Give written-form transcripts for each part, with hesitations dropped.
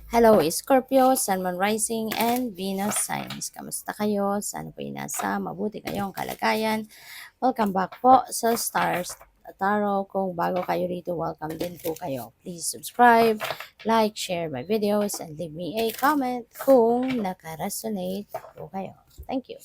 Hello, Scorpio, Sun, Moon, Rising, and Venus signs. Kamusta kayo? Sana po nasa mabuti kayong kalagayan. Welcome back po sa Stars Tarot. Kung bago kayo rito, welcome din po kayo. Please subscribe, like, share my videos, and leave me a comment kung naka-resonate po kayo. Thank you.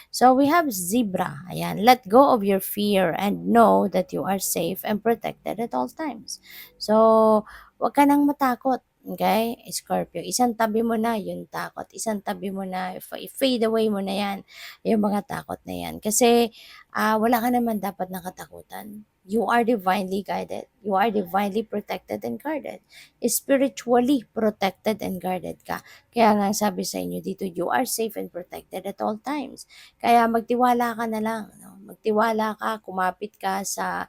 So we have Zebra. Ayan, let go of your fear and know that you are safe and protected at all times. So, wag ka nang matakot. Okay? Scorpio, isang tabi mo na yung takot. Isang tabi mo na, fade away mo na yan, yung mga takot na yan. Kasi, wala ka naman dapat nakatakutan. You are divinely guided. You are divinely protected and guarded. Spiritually protected and guarded ka. Kaya nga sabi sa inyo dito, you are safe and protected at all times. Kaya magtiwala ka na lang, no? Magtiwala ka, kumapit ka sa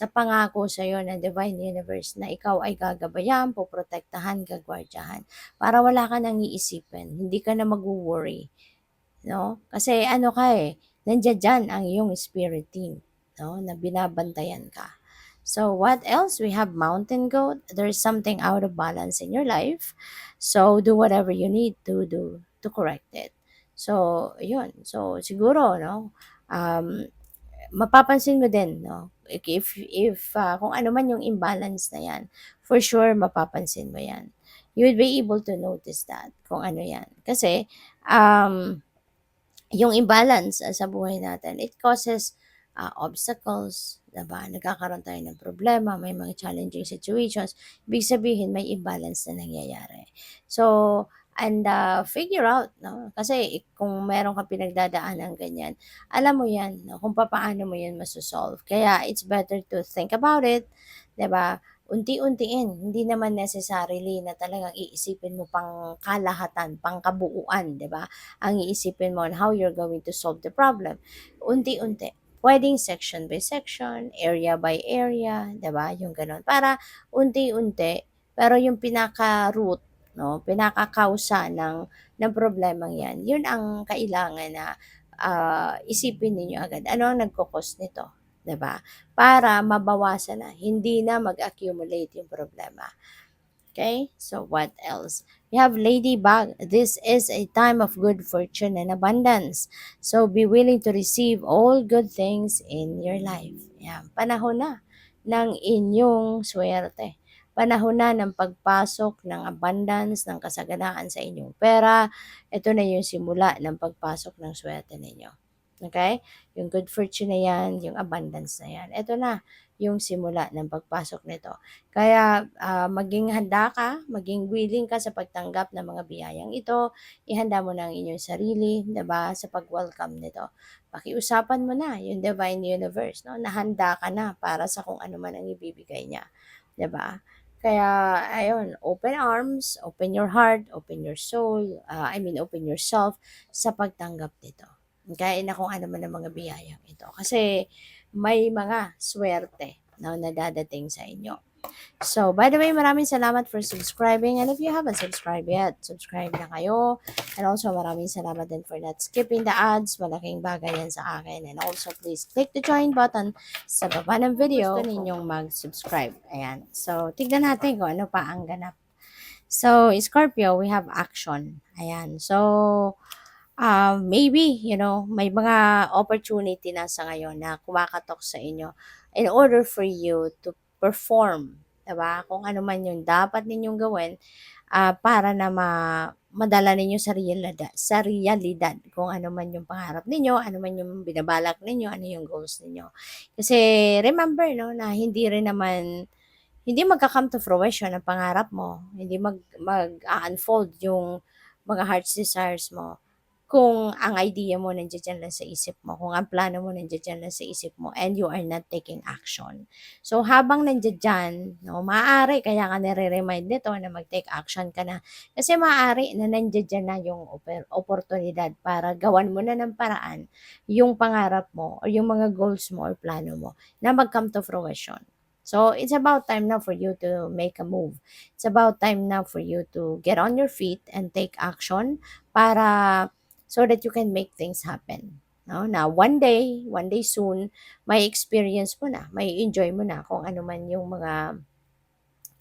pangako sa iyo ng Divine Universe na ikaw ay gagabayan, poprotektahan, gagwardyahan. Para wala ka nang iisipin, hindi ka na mag-worry, no? Kasi ano ka nandiyan dyan ang iyong spirit team, no? Na binabantayan ka. So what else? We have mountain goat. There's something out of balance in your life. So do whatever you need to do to correct it. So, yun. So, siguro, no, um, mapapansin mo din, no, if kung ano man yung imbalance na yan, for sure, mapapansin mo yan. You would be able to notice that, kung ano yan. Kasi, um, yung imbalance sa buhay natin, it causes obstacles, diba? Nagkakaroon tayo ng problema, may mga challenging situations. Ibig sabihin, may imbalance na nangyayari. So, and figure out, no? Kasi kung meron kang pinagdadaan ng ganyan, alam mo yan, no? Kung paano mo yan masosolve. Kaya, it's better to think about it, diba? Unti-untiin, hindi naman necessarily na talagang iisipin mo pang kalahatan, pang kabuuan, 'di ba? Ang iisipin mo on how you're going to solve the problem. Unti-unti. Pwedeng section by section, area by area, 'di ba? Yung ganun. Para unti-unti, pero yung pinaka-root, no, pinaka-kausa ng problemang 'yan, yun ang kailangan na isipin ninyo agad. Ano ang nagko-cause nito? 'Di ba? Para mabawasan na, hindi na mag-accumulate yung problema. Okay, so what else? We have Ladybug. This is a time of good fortune and abundance. So be willing to receive all good things in your life. Yan, panahon na ng inyong swerte. Panahon na ng pagpasok ng abundance, ng kasaganaan sa inyong pera. Ito na yung simula ng pagpasok ng swerte ninyo. Okay? Yung good fortune na yan, yung abundance na yan. Ito na yung simula ng pagpasok nito. Kaya maging handa ka, maging willing ka sa pagtanggap ng mga biyayang ito. Ihanda mo na ang inyong sarili, 'di ba, sa pag-welcome nito. Pakiusapan mo na yung Divine Universe, no? Nahanda ka na para sa kung ano man ang ibibigay niya, 'di ba? Kaya ayun, open arms, open your heart, open your soul, open yourself sa pagtanggap nito. Kaya na kung ano man ang mga biyayang ito. Kasi may mga swerte na dadating sa inyo. So, by the way, maraming salamat for subscribing. And if you haven't subscribed yet, subscribe na kayo. And also, maraming salamat din for not skipping the ads. Malaking bagay yan sa akin. And also, please click the join button sa baba ng video. Gusto ninyong mag-subscribe. Ayan. So, tignan natin kung ano pa ang ganap. So, Scorpio, we have action. Ayan. So, maybe, may mga opportunity na sa ngayon na kumakatok sa inyo in order for you to perform, 'di ba? Kung ano man yung dapat ninyong gawin para na madala ninyo sa realidad kung ano man yung pangarap ninyo, ano man yung binabalak ninyo, ano yung goals ninyo. Kasi remember, no, na hindi magka-come to fruition ang pangarap mo, hindi mag-unfold yung mga heart's desires mo kung ang idea mo nandiyan lang sa isip mo, kung ang plano mo nandiyan lang sa isip mo and you are not taking action. So habang nandiyan, no, maaari kaya ka nire-remind nito na mag-take action ka na kasi maaari na nandiyan na yung oportunidad para gawan mo na ng paraan yung pangarap mo or yung mga goals mo or plano mo na mag-come to fruition. So, it's about time now for you to make a move. It's about time now for you to get on your feet and take action para so that you can make things happen. No? Now, one day soon, may experience mo na, may enjoy mo na kung ano man yung mga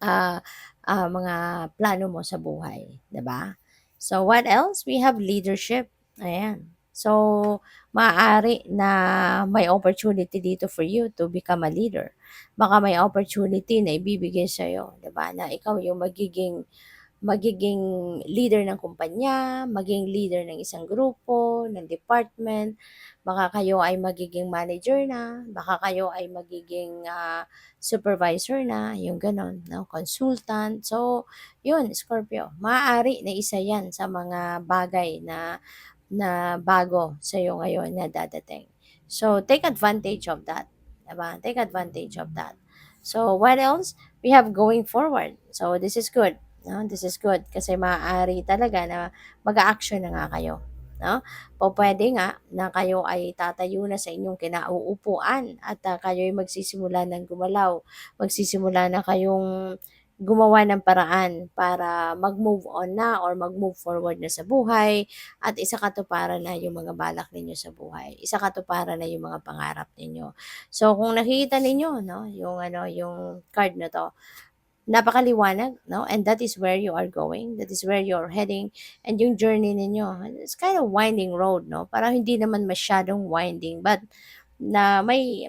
ah, mga plano mo sa buhay, 'di ba? So what else? We have leadership. Ayan. So maaari na may opportunity dito for you to become a leader. Baka may opportunity na ibibigay sa 'di ba? Na ikaw yung magiging leader ng kumpanya, maging leader ng isang grupo, ng department, baka kayo ay magiging manager na, baka kayo ay magiging supervisor na, yung ganon, no? Consultant. So, yun, Scorpio, maaari na isa yan sa mga bagay na bago sa iyo ngayon na dadating. So, take advantage of that. Diba? Take advantage of that. So, what else? We have going forward. So, this is good. No? This is good kasi maaari talaga na mag-action na nga kayo. No? Po pwede nga na kayo ay tatayo na sa inyong kinauupuan at kayo ay magsisimula ng gumalaw. Magsisimula na kayong gumawa ng paraan para mag-move on na or mag-move forward na sa buhay at isa katuparan na yung mga balak ninyo sa buhay. Isa katuparan na yung mga pangarap ninyo. So kung nakikita ninyo no, yung card na 'to, napakaliwanag, no? And that is where you are going. That is where you're heading. And yung journey ninyo, it's kind of winding road, no? Parang hindi naman masyadong winding, but na may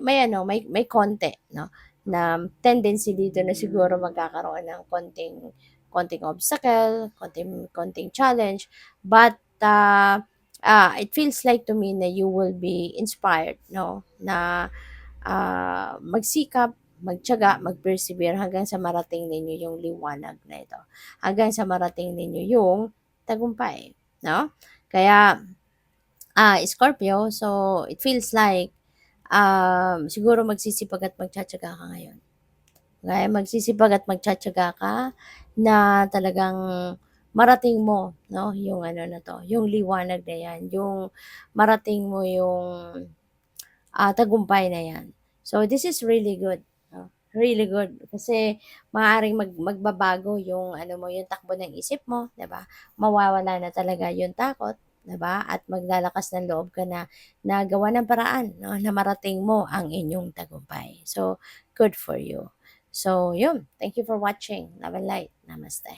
konti, no? Na tendency dito na siguro magkakaroon ng konting obstacle, konting challenge, but it feels like to me na you will be inspired, no? Na magsikap, magtiyaga, mag-persevere hanggang sa marating ninyo yung liwanag na ito. Hanggang sa marating ninyo yung tagumpay, no? Kaya, Scorpio, so it feels like siguro magsisipag at magtsatsaga ka ngayon. Kaya magsisipag at magtsatsaga ka na talagang marating mo, no? Yung ano na to, yung liwanag na yan, yung marating mo yung tagumpay na yan. So, this is really good. No? Really good. Kasi, maaaring magbabago yung, yung takbo ng isip mo, 'di ba? Mawawala na talaga yung takot, 'di ba? At maglalakas ng loob ka na gawa ng paraan, no? Na marating mo ang inyong tagumpay. So, good for you. So, yun. Thank you for watching. Love and light. Namaste.